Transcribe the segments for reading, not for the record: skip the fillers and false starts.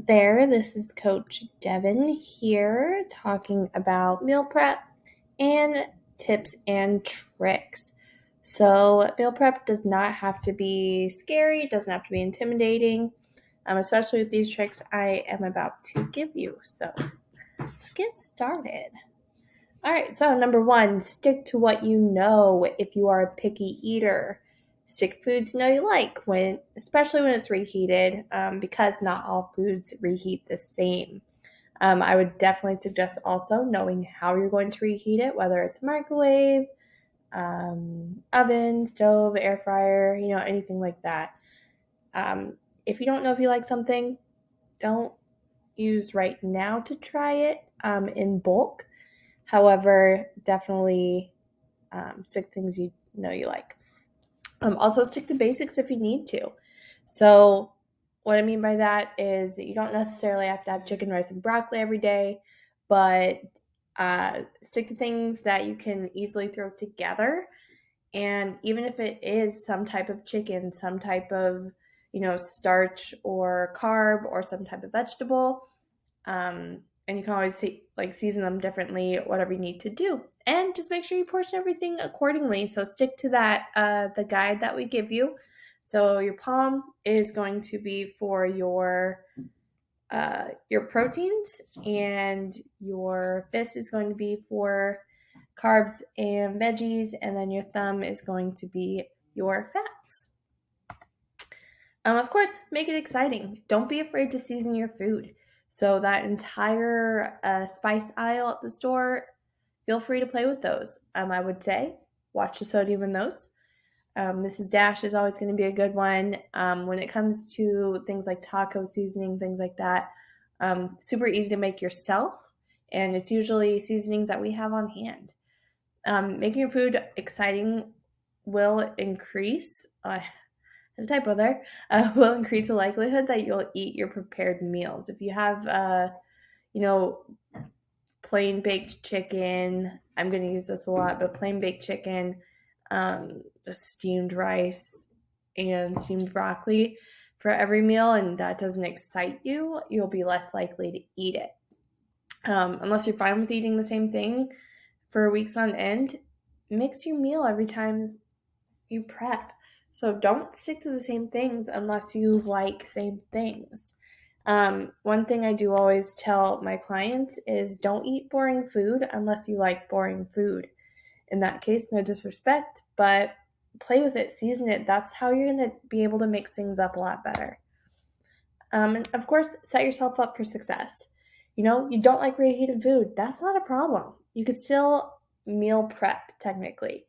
there, this is Coach Devin here talking about meal prep and tips and tricks. So, meal prep does not have to be scary, it doesn't have to be intimidating, especially with these tricks I am about to give you. So, let's get started. All right, so number one, stick to what you know if you are a picky eater. Stick foods you know you like, especially when it's reheated, because not all foods reheat the same. I would definitely suggest also knowing how you're going to reheat it, whether it's microwave, oven, stove, air fryer, anything like that. If you don't know if you like something, don't use right now to try it in bulk. However, definitely stick things you know you like. Also, stick to basics if you need to. So, what I mean by that is you don't necessarily have to have chicken, rice, and broccoli every day, but stick to things that you can easily throw together. And even if it is some type of chicken, some type of starch or carb or some type of vegetable, and you can always season them differently, whatever you need to do. And just make sure you portion everything accordingly. So stick to that, the guide that we give you. So your palm is going to be for your proteins, and your fist is going to be for carbs and veggies, and then your thumb is going to be your fats. Of course, make it exciting. Don't be afraid to season your food. So that entire spice aisle at the store, feel free to play with those. I would say watch the sodium in those. Mrs. Dash is always going to be a good one. When it comes to things like taco seasoning, things like that, super easy to make yourself, and it's usually seasonings that we have on hand. Making your food exciting will increase. A typo there, will increase the likelihood that you'll eat your prepared meals. If you have, plain baked chicken, I'm going to use this a lot, but plain baked chicken, steamed rice, and steamed broccoli for every meal, and that doesn't excite you, you'll be less likely to eat it. Unless you're fine with eating the same thing for weeks on end, mix your meal every time you prep. So don't stick to the same things unless you like same things. One thing I do always tell my clients is don't eat boring food unless you like boring food. In that case, no disrespect, but play with it, season it. That's how you're going to be able to mix things up a lot better. And of course, set yourself up for success. You don't like reheated food. That's not a problem. You could still meal prep technically.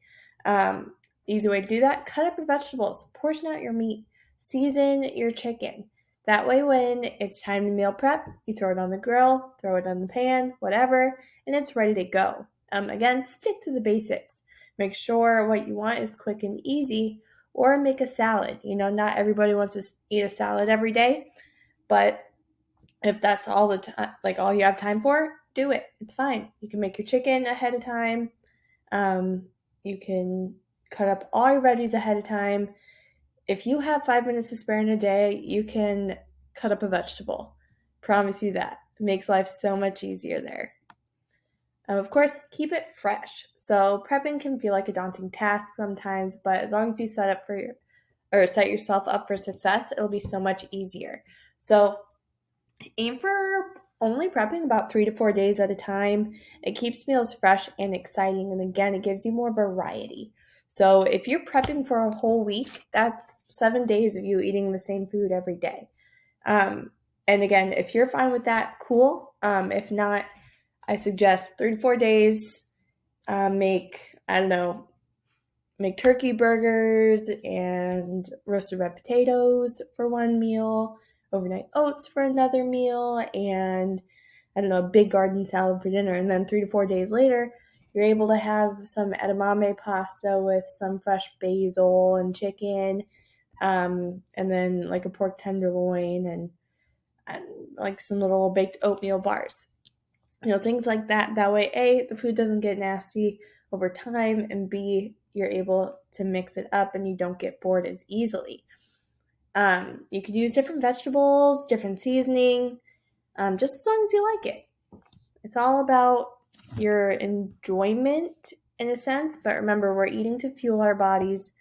Easy way to do that, cut up your vegetables, portion out your meat, season your chicken. That way when it's time to meal prep, you throw it on the grill, throw it on the pan, whatever, and it's ready to go. Again, stick to the basics. Make sure what you want is quick and easy, or make a salad. Not everybody wants to eat a salad every day, but if that's all the time, all you have time for, do it. It's fine. You can make your chicken ahead of time. You can cut up all your veggies ahead of time. If you have 5 minutes to spare in a day, you can cut up a vegetable. Promise you that. It makes life so much easier there. Of course, keep it fresh. So prepping can feel like a daunting task sometimes, but as long as you set yourself up for success, it'll be so much easier. So aim for only prepping about 3 to 4 days at a time. It keeps meals fresh and exciting, and again, it gives you more variety. So if you're prepping for a whole week, that's 7 days of you eating the same food every day. And again, if you're fine with that, cool. If not, I suggest 3 to 4 days. Make turkey burgers and roasted red potatoes for one meal, overnight oats for another meal, and a big garden salad for dinner. And then 3 to 4 days later, you're able to have some edamame pasta with some fresh basil and chicken, and then a pork tenderloin and some little baked oatmeal bars. Things like that. That way, A, the food doesn't get nasty over time, and B, you're able to mix it up and you don't get bored as easily. You could use different vegetables, different seasoning. just as long as you like it. It's all about your enjoyment in a sense, but remember, we're eating to fuel our bodies,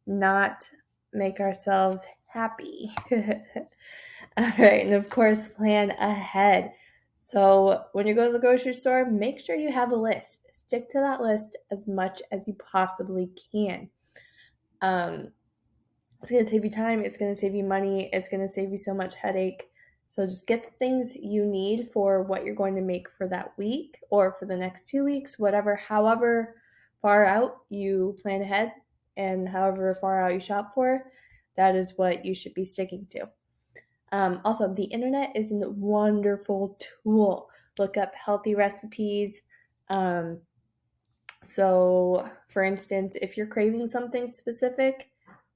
not make ourselves happy. All right, and of course, plan ahead. So when you go to the grocery store, make sure you have a list. Stick to that list as much as you possibly can. It's going to save you time. It's going to save you money. It's going to save you so much headache. So just get the things you need for what you're going to make for that week or for the next 2 weeks, however far out you plan ahead and however far out you shop for, that is what you should be sticking to. Also, the internet is a wonderful tool. Look up healthy recipes. So, for instance, if you're craving something specific,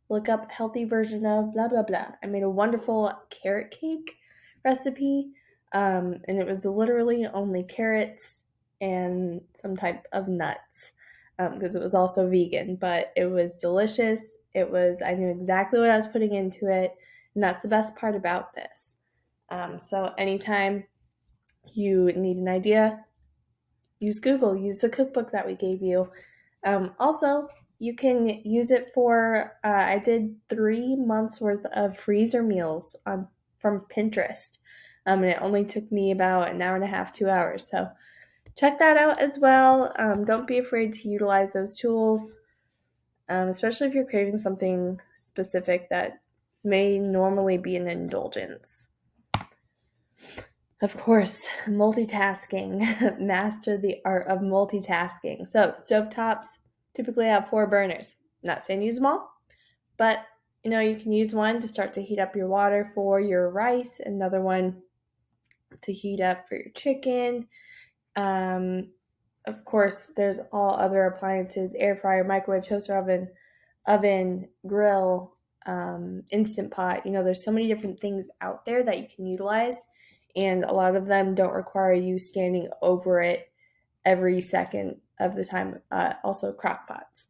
look up healthy version of blah, blah, blah. I made a wonderful carrot cake recipe, and it was literally only carrots and some type of nuts because it was also vegan, but it was delicious. I knew exactly what I was putting into it, and that's the best part about this. So anytime you need an idea, use Google, use the cookbook that we gave you. Also, you can use it for, I did 3 months worth of freezer meals from Pinterest. And it only took me about an hour and a half, 2 hours. So check that out as well. Don't be afraid to utilize those tools, especially if you're craving something specific that may normally be an indulgence. Of course, multitasking. Master the art of multitasking. So, stovetops typically have 4 burners. I'm not saying use them all, but you can use one to start to heat up your water for your rice, another one to heat up for your chicken. Of course, there's all other appliances: air fryer, microwave, toaster oven, grill, Instant Pot. There's so many different things out there that you can utilize, and a lot of them don't require you standing over it every second of the time. Also, crock pots.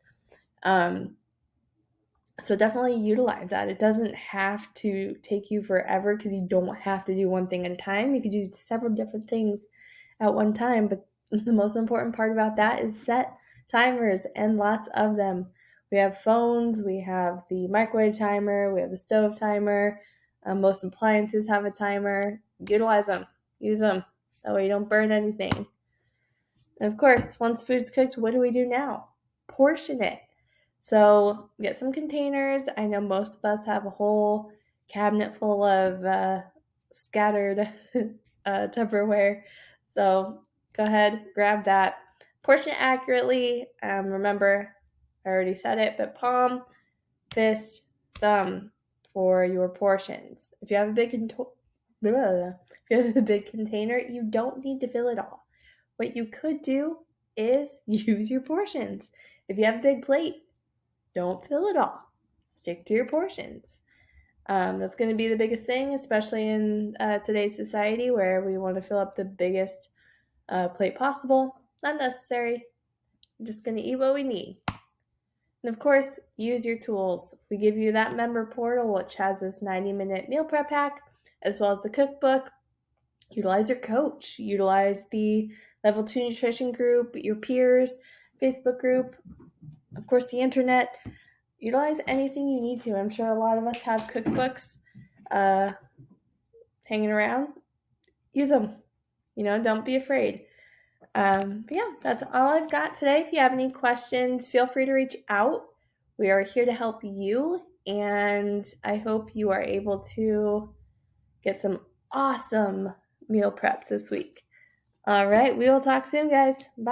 So definitely utilize that. It doesn't have to take you forever because you don't have to do one thing at a time. You could do several different things at one time, but the most important part about that is set timers, and lots of them. We have phones, we have the microwave timer, we have the stove timer. Most appliances have a timer. Utilize them, use them, that way you don't burn anything. And of course, once food's cooked, what do we do now? Portion it. So get some containers. I know most of us have a whole cabinet full of scattered Tupperware. So go ahead, grab that. Portion it accurately. Remember, I already said it, but palm, fist, thumb for your portions. If you have a big container, you don't need to fill it all. What you could do is use your portions. If you have a big plate, don't fill it all. Stick to your portions. That's going to be the biggest thing, especially in today's society where we want to fill up the biggest plate possible. Not necessary. We're just going to eat what we need. And of course, use your tools. We give you that member portal, which has this 90-minute meal prep hack, as well as the cookbook. Utilize your coach. Utilize the Level 2 Nutrition group, your peers, Facebook group, of course, the internet. Utilize anything you need to. I'm sure a lot of us have cookbooks hanging around. Use them. Don't be afraid. But yeah, that's all I've got today. If you have any questions, feel free to reach out. We are here to help you, and I hope you are able to get some awesome meal preps this week. All right, we will talk soon, guys. Bye.